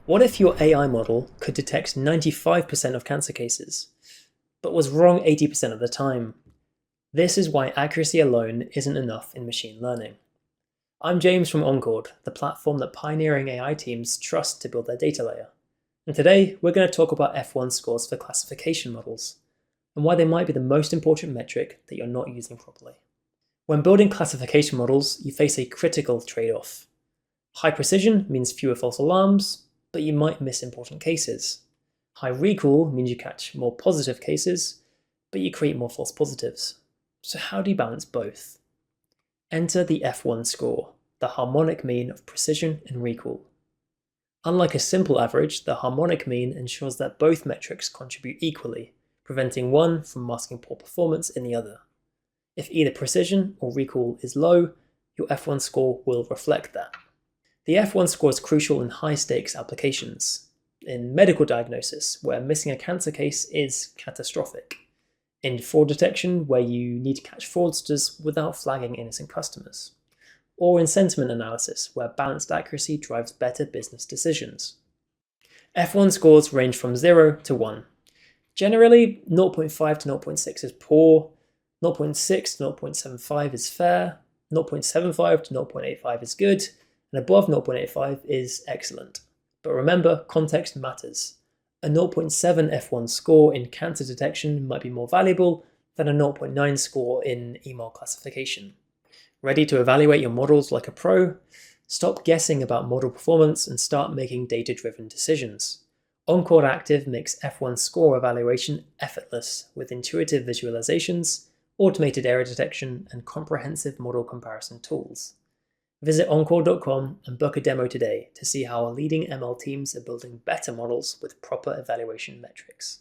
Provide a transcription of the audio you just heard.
What if your AI model could detect 95% of cancer cases, but was wrong 80% of the time? This is why accuracy alone isn't enough in machine learning. I'm James from Encord, the platform that pioneering AI teams trust to build their data layer. And today, we're going to talk about F1 scores for classification models, and why they might be the most important metric that you're not using properly. When building classification models, you face a critical trade-off. High precision means fewer false alarms, but you might miss important cases. High recall means you catch more positive cases, but you create more false positives. So how do you balance both? Enter the F1 score, the harmonic mean of precision and recall. Unlike a simple average, the harmonic mean ensures that both metrics contribute equally, preventing one from masking poor performance in the other. If either precision or recall is low, your F1 score will reflect that. The F1 score is crucial in high-stakes applications. In medical diagnosis, where missing a cancer case is catastrophic. In fraud detection, where you need to catch fraudsters without flagging innocent customers. Or in sentiment analysis, where balanced accuracy drives better business decisions. F1 scores range from 0 to 1. Generally, 0.5 to 0.6 is poor, 0.6 to 0.75 is fair, 0.75 to 0.85 is good, and above 0.85 is excellent. But remember, context matters. A 0.7 F1 score in cancer detection might be more valuable than a 0.9 score in email classification. Ready to evaluate your models like a pro? Stop guessing about model performance and start making data-driven decisions. Encord Active makes F1 score evaluation effortless with intuitive visualizations, automated error detection, and comprehensive model comparison tools. Visit Encord.com and book a demo today to see how our leading ML teams are building better models with proper evaluation metrics.